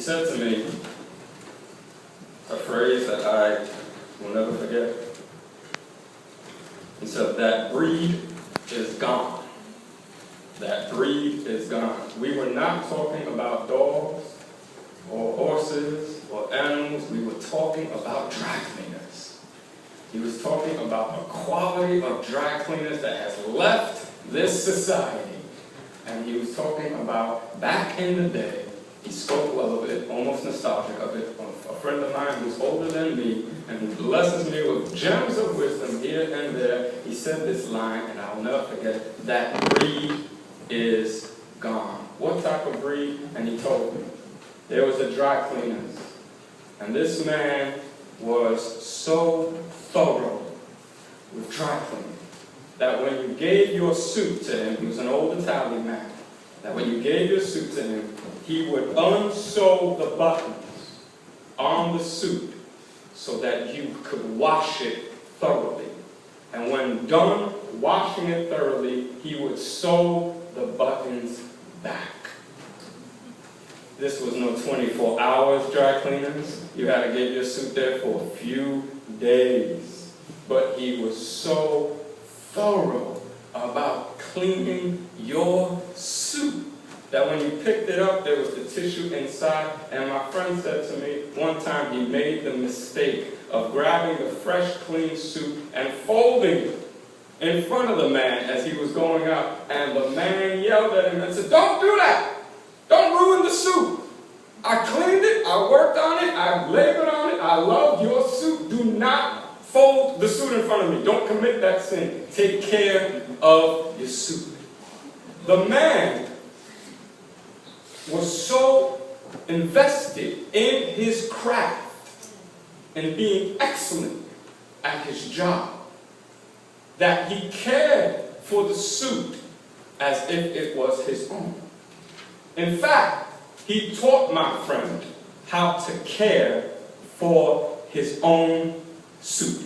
said to me a phrase that I will never forget. He said, that breed is gone. That breed is gone. We were not talking about dogs or horses or animals. We were talking about dry cleaners. He was talking about the quality of dry cleaners that has left this society. And he was talking about back in the day. He spoke well of it, almost nostalgic of it. A friend of mine who's older than me and who blesses me with gems of wisdom here and there, he said this line, and I'll never forget it, that breed is gone. What type of breed? And he told me. There was a dry cleaners. And this man was so thorough with dry cleaning that when you gave your suit to him, he was an old Italian man, that when you gave your suit to him, he would unsew the buttons on the suit so that you could wash it thoroughly. And when done washing it thoroughly, he would sew the buttons back. This was no 24 hours dry cleaners. You had to get your suit there for a few days. But he was so thorough about cleaning your suit that when you picked it up, there was the tissue inside. And my friend said to me, one time he made the mistake of grabbing the fresh, clean suit and folding it in front of the man as he was going out. And the man yelled at him and said, "Don't do that! Don't ruin the suit! I cleaned it, I worked on it, I labored on it, I love your suit. Do not fold the suit in front of me. Don't commit that sin. Take care of your suit." The man was so invested in his craft and being excellent at his job that he cared for the suit as if it was his own. In fact, he taught my friend how to care for his own suit.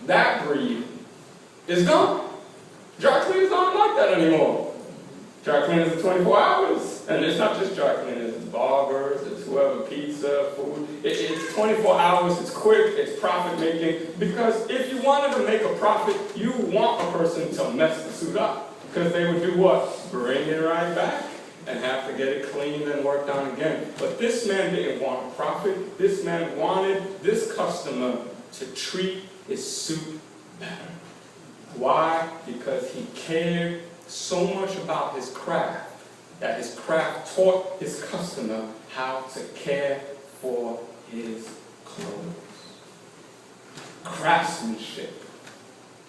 That breed is gone. Dry cleaners aren't like that anymore. Dry cleaners are 24 hours. And it's not just dry cleaners, it's barbers, it's whoever, pizza, food. It's 24 hours, it's quick, it's profit making. Because if you wanted to make a profit, you want a person to mess the suit up. Because they would do what? Bring it right back and have to get it cleaned and worked on again. But this man didn't want a profit. This man wanted this customer to treat his suit better. Why? Because he cared so much about his craft that his craft taught his customer how to care for his clothes. Craftsmanship,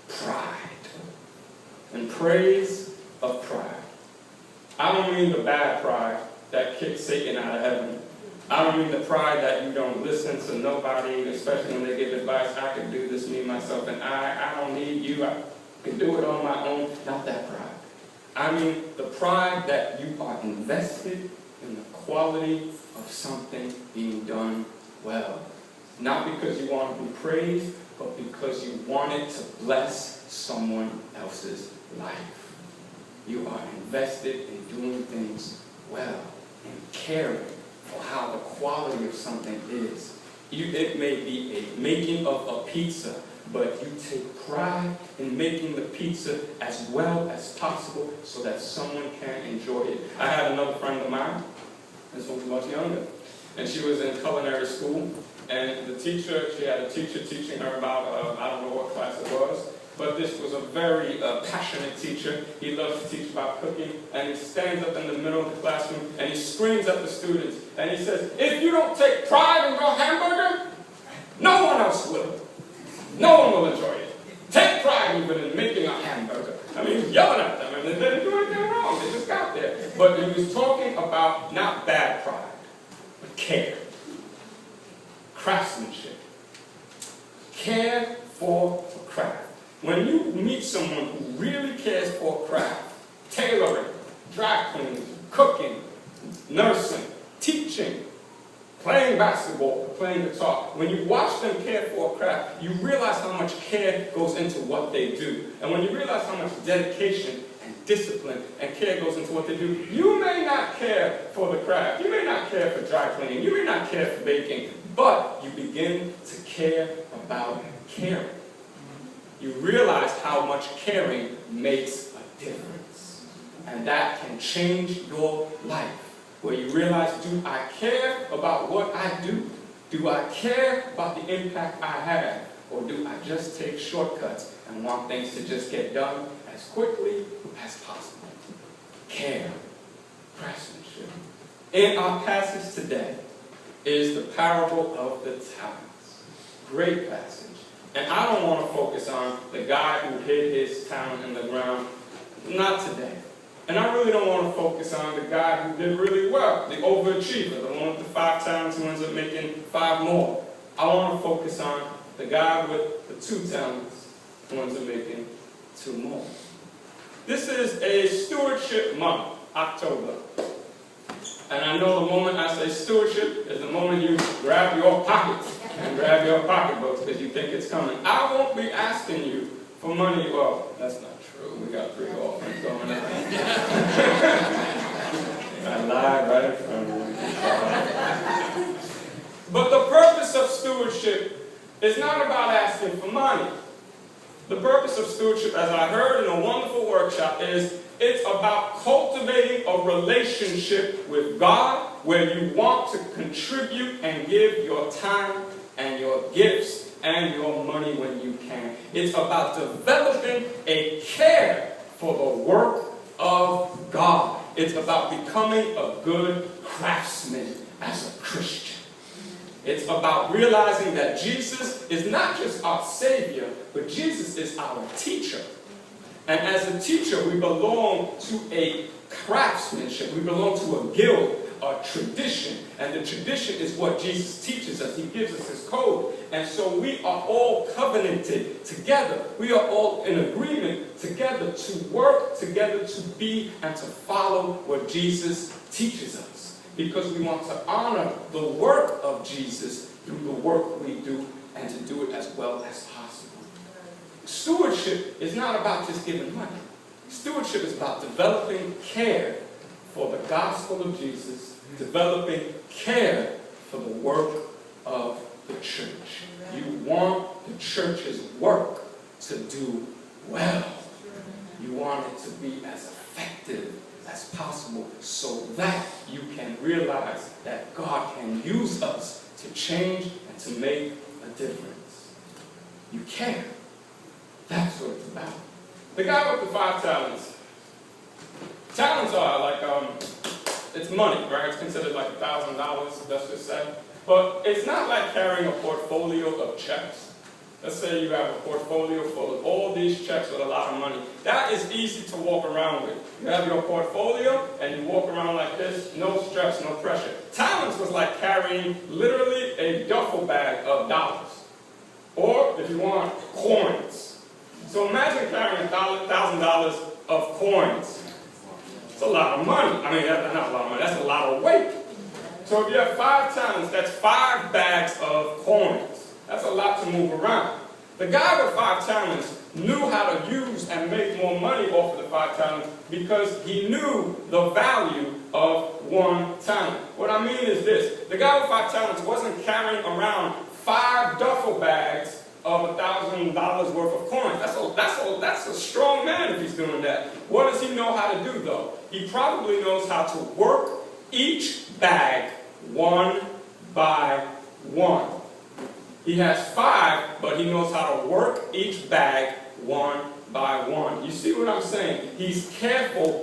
pride, and praise of pride. I don't mean the bad pride that kicks Satan out of heaven. I don't mean the pride that you don't listen to nobody, especially when they give advice. I can do this, me, myself, and I don't need you. I can do it on my own. Not that pride. I mean the pride that you are invested in the quality of something being done well. Not because you want to be praised, but because you want it to bless someone else's life. You are invested in doing things well and caring for how the quality of something is. It may be a making of a pizza, but you take pride in making the pizza as well as possible so that someone can enjoy it. I had another friend of mine, this one was much younger, and she was in culinary school, and the teacher, she had a teacher teaching her about, I don't know what class it was, but this was a very passionate teacher. He loves to teach about cooking, and he stands up in the middle of the classroom, and he screams at the students, and he says, "If you don't take pride in your hamburger, no one else will. No one will enjoy it. Take pride even in making a hamburger." I mean, he was yelling at them, and they didn't do anything wrong. They just got there. But he was talking about not bad pride, but care. Craftsmanship. Care for a craft. When you meet someone who really cares for a craft, tailoring, dry cleaning, cooking, nursing, teaching, playing basketball, playing guitar, when you watch them care for a craft, you realize how much care goes into what they do. And when you realize how much dedication and discipline, and care goes into what they do. You may not care for the craft. You may not care for dry cleaning. You may not care for baking. But you begin to care about caring. You realize how much caring makes a difference. And that can change your life. Where you realize, do I care about what I do? Do I care about the impact I have? Or do I just take shortcuts and want things to just get done as quickly as possible? Care. Craftsmanship. In our passage today is the parable of the talents. Great passage. And I don't want to focus on the guy who hid his talent in the ground. Not today. And I really don't want to focus on the guy who did really well, the overachiever, the one with the 5 talents who ends up making 5 more. I want to focus on the guy with the 2 talents who ends up making 2 more. This is a stewardship month, October. And I know the moment I say stewardship is the moment you grab your pockets and grab your pocketbooks because you think it's coming. I won't be asking you for money. Well, that's not true. We got 3 orphans going on. I lied right in front of you. But the purpose of stewardship is not about asking for money. The purpose of stewardship, as I heard in a wonderful workshop, is it's about cultivating a relationship with God where you want to contribute and give your time and your gifts and your money when you can. It's about developing a care for the work of God. It's about becoming a good craftsman as a Christian. It's about realizing that Jesus is not just our Savior, but Jesus is our teacher. And as a teacher, we belong to a craftsmanship. We belong to a guild, a tradition. And the tradition is what Jesus teaches us. He gives us his code. And so we are all covenanted together. We are all in agreement together to work together to be and to follow what Jesus teaches us. Because we want to honor the work of Jesus through the work we do and to do it as well as possible. Stewardship is not about just giving money. Stewardship is about developing care for the gospel of Jesus, developing care for the work of the church. You want the church's work to do well. You want it to be as effective as possible so that you can realize that God can use us to change and to make a difference. You care. That's what it's about. The guy with the 5 talents. Talents are like, it's money, right? It's considered like $1,000, let's just say. But it's not like carrying a portfolio of checks. Let's say you have a portfolio full of all these checks with a lot of money. That is easy to walk around with. You have your portfolio and you walk around like this, no stress, no pressure. Talents was like carrying literally a duffel bag of dollars. Or, if you want, coins. So imagine carrying $1,000 of coins. It's a lot of money. I mean, that's not a lot of money, that's a lot of weight. So if you have 5 talents, that's 5 bags of coins. That's a lot to move around. The guy with 5 talents knew how to use and make more money off of the 5 talents because he knew the value of 1 talent. What I mean is this. The guy with 5 talents wasn't carrying around 5 duffel bags of $1,000 worth of coins. That's a strong man if he's doing that. What does he know how to do, though? He probably knows how to work each bag one by one. He has 5, but he knows how to work each bag one by one. You see what I'm saying? He's careful